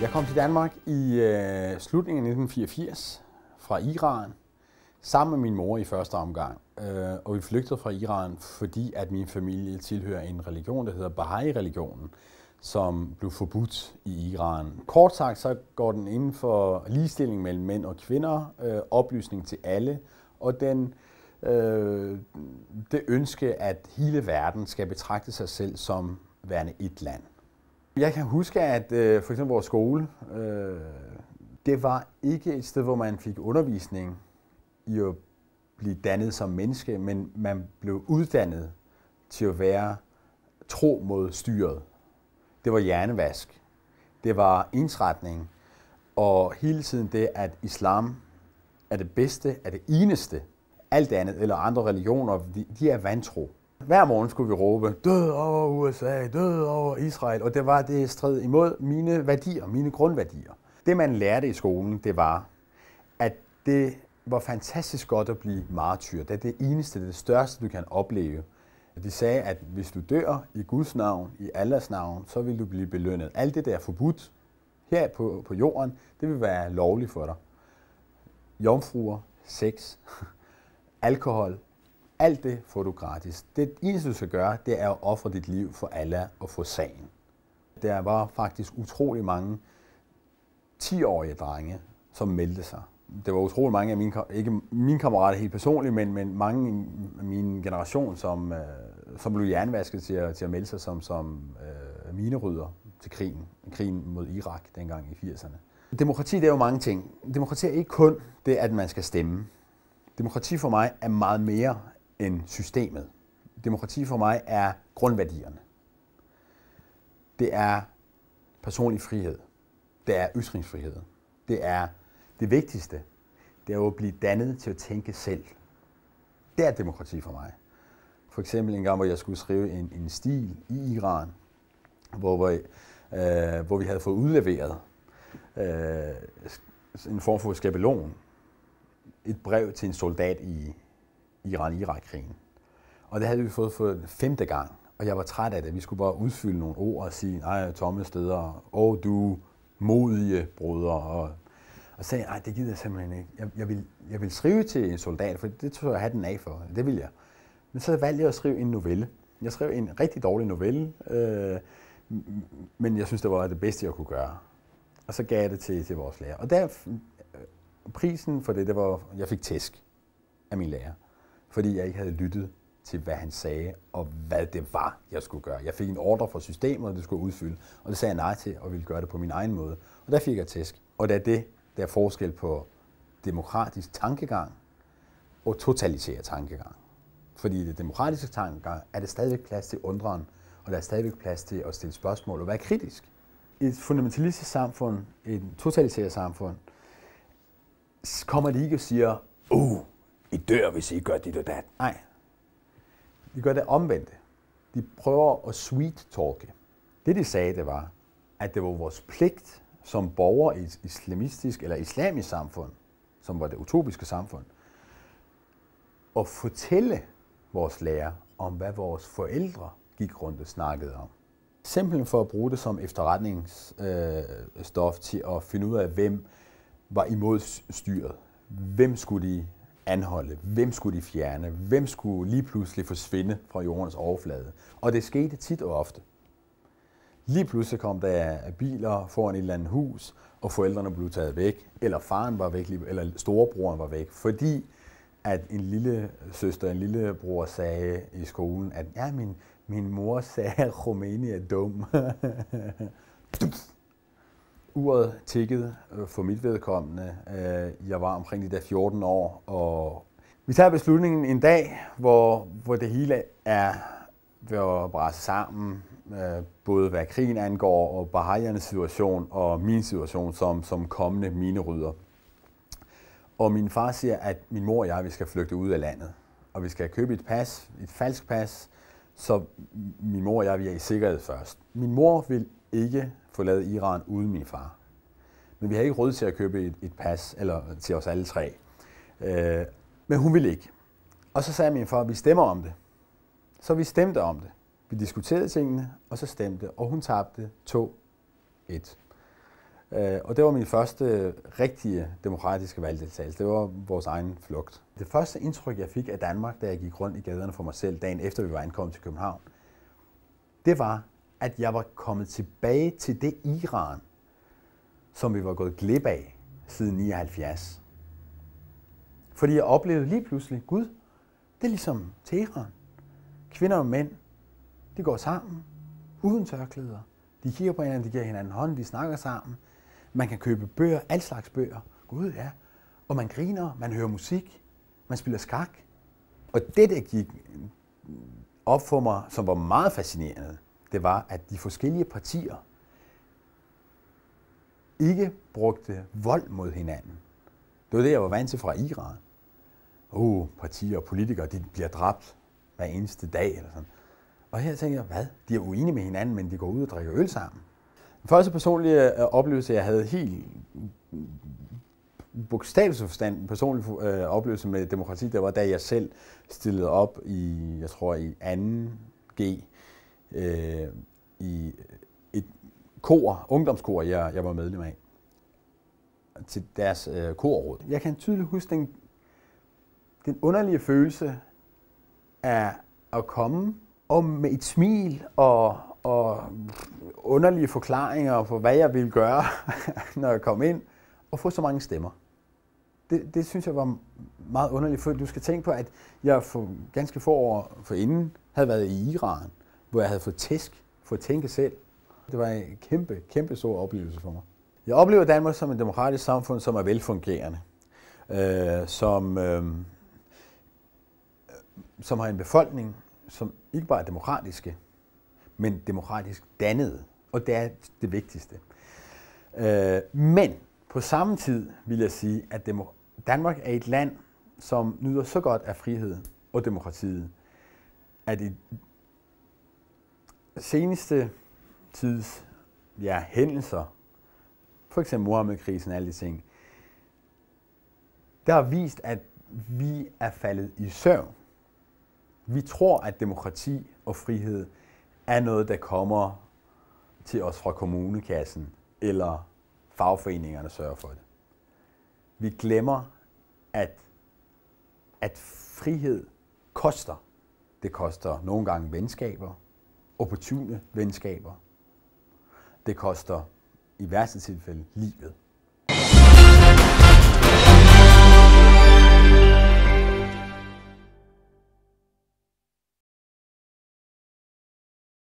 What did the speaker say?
Jeg kom til Danmark i slutningen af 1984 fra Iran, sammen med min mor i første omgang. Og vi flygtede fra Iran, fordi at min familie tilhører en religion, der hedder Baha'i-religionen, som blev forbudt i Iran. Kort sagt så går den inden for ligestilling mellem mænd og kvinder, oplysning til alle, og det ønske, at hele verden skal betragte sig selv som værende et land. Jeg kan huske, at for eksempel vores skole, det var ikke et sted, hvor man fik undervisning i at blive dannet som menneske, men man blev uddannet til at være tro mod styret. Det var hjernevask, det var ensretning, og hele tiden det, at islam er det bedste, er det eneste. Alt andet, eller andre religioner, de er vantro. Hver morgen skulle vi råbe, død over USA, død over Israel, og det var det strid imod mine værdier, mine grundværdier. Det man lærte i skolen, det var, at det var fantastisk godt at blive martyr. Det er det eneste, det største, du kan opleve. De sagde, at hvis du dør i Guds navn, i Allahs navn, så vil du blive belønnet. Alt det, der er forbudt her på jorden, det vil være lovligt for dig. Jomfruer, sex, alkohol, alt det får du gratis. Det eneste, du skal gøre, det er at ofre dit liv for Allah og for sagen. Der var faktisk utrolig mange 10-årige drenge, som meldte sig. Det var utrolig mange af ikke mine kammerater helt personligt, men mange af min generation, som blev hjernevasket til at melde sig som minerydder til krigen mod Irak dengang i 80'erne. Demokrati, det er jo mange ting. Demokrati er ikke kun det, at man skal stemme. Demokrati for mig er meget mere end systemet. Demokrati for mig er grundværdierne. Det er personlig frihed. Det er ytringsfrihed. Det er det vigtigste. Det er jo at blive dannet til at tænke selv. Det er demokrati for mig. For eksempel en gang, hvor jeg skulle skrive en stil i Iran, hvor vi havde fået udleveret en form for skabelon. Et brev til en soldat i Iran-Irak-krigen. Og det havde vi fået for 5. gang, og jeg var træt af det. Vi skulle bare udfylde nogle ord og sige, nej, tomme steder, du modige brødre. Og sagde, nej, det gider jeg simpelthen ikke. Jeg vil skrive til en soldat, for det tror jeg have den af for. Det vil jeg. Men så valgte jeg at skrive en novelle. Jeg skrev en rigtig dårlig novelle, men jeg synes, det var det bedste, jeg kunne gøre. Og så gav jeg det til vores lærer. Og der prisen for det var, at jeg fik tæsk af min lærer, fordi jeg ikke havde lyttet til, hvad han sagde, og hvad det var, jeg skulle gøre. Jeg fik en ordre fra systemet, og det skulle udfylde, og det sagde jeg nej til, og ville gøre det på min egen måde. Og der fik jeg tæsk. Og der er forskel på demokratisk tankegang og totalitær tankegang. Fordi i det demokratiske tankegang er det stadigvæk plads til undren, og der er stadigvæk plads til at stille spørgsmål og være kritisk. I et fundamentalistisk samfund, et totalitært samfund, kommer de ikke og siger, I dør, hvis I gør dit og dat. Nej, de gør det omvendte. De prøver at sweet-talke. Det de sagde, det var, at det var vores pligt som borgere i et islamistisk eller islamisk samfund, som var det utopiske samfund, at fortælle vores lærer om, hvad vores forældre gik rundt og snakkede om. Simpelthen for at bruge det som efterretningsstof til at finde ud af, hvem var imod styret. Hvem skulle de anholde? Hvem skulle de fjerne? Hvem skulle lige pludselig forsvinde fra jordens overflade? Og det skete tit og ofte. Lige pludselig kom der biler foran et eller andet hus, og forældrene blev taget væk, eller faren var væk, eller storebroren var væk, fordi at en lille søster, en lillebror sagde i skolen, at ja, min mor sagde, at Khomeini er dum. Uret tikkede for mit vedkommende. Jeg var omkring de der 14 år, og vi tager beslutningen en dag, hvor det hele er ved at brase sammen, både hvad krigen angår, og Baha'iernes situation, og min situation som kommende minerydder. Og min far siger, at min mor og jeg, vi skal flygte ud af landet, og vi skal købe et pas, et falsk pas, så min mor og jeg, vi er i sikkerhed først. Min mor vil ikke forlade Iran uden min far. Men vi har ikke råd til at købe et pas, eller til os alle tre. Men hun ville ikke. Og så sagde min far, at vi stemmer om det. Så vi stemte om det. Vi diskuterede tingene, og så stemte, og hun tabte 2-1. Og det var min første rigtige demokratiske valgdeltagelse. Det var vores egen flugt. Det første indtryk, jeg fik af Danmark, da jeg gik rundt i gaderne for mig selv dagen efter, vi var ankommet til København, det var, at jeg var kommet tilbage til det Iran, som vi var gået glip af siden 79. Fordi jeg oplevede lige pludselig, Gud, det er ligesom Teheran. Kvinder og mænd, de går sammen, uden tørklæder. De kigger på hinanden, de giver hinanden hånden, de snakker sammen. Man kan købe bøger, al slags bøger. Gud, ja. Og man griner, man hører musik, man spiller skak. Og det, der gik op for mig, som var meget fascinerende, det var, at de forskellige partier ikke brugte vold mod hinanden. Det var det, jeg var vant til fra Iran. Partier og politikere, de bliver dræbt hver eneste dag. Eller sådan. Og her tænker jeg, hvad? De er uenige med hinanden, men de går ud og drikker øl sammen. Den første personlige oplevelse, jeg havde helt bogstaveligt forstand, en personlig oplevelse med demokrati, det var, da jeg selv stillede op i, jeg tror i 2G, i et kor, ungdomskor, jeg var medlem af, til deres korråd. Jeg kan tydeligt huske den underlige følelse af at komme og med et smil og underlige forklaringer på, hvad jeg ville gøre, når jeg kom ind, og få så mange stemmer. Det synes jeg var meget underligt, for du skal tænke på, at jeg for ganske få år forinden havde været i Iran, hvor jeg havde fået tæsk for at tænke selv. Det var en kæmpe stor oplevelse for mig. Jeg oplever Danmark som et demokratisk samfund, som er velfungerende, som har en befolkning, som ikke bare er demokratiske, men demokratisk dannede. Og det er det vigtigste. Men på samme tid vil jeg sige, at Danmark er et land, som nyder så godt af frihed og demokratiet, at i seneste tids hændelser, for eksempel Muhammed-krisen og alle de ting, der har vist, at vi er faldet i søvn. Vi tror, at demokrati og frihed er noget, der kommer til os fra kommunekassen, eller fagforeningerne sørger for det. Vi glemmer, at frihed koster. Det koster nogle gange venskaber, opportune venskaber. Det koster i værste tilfælde livet.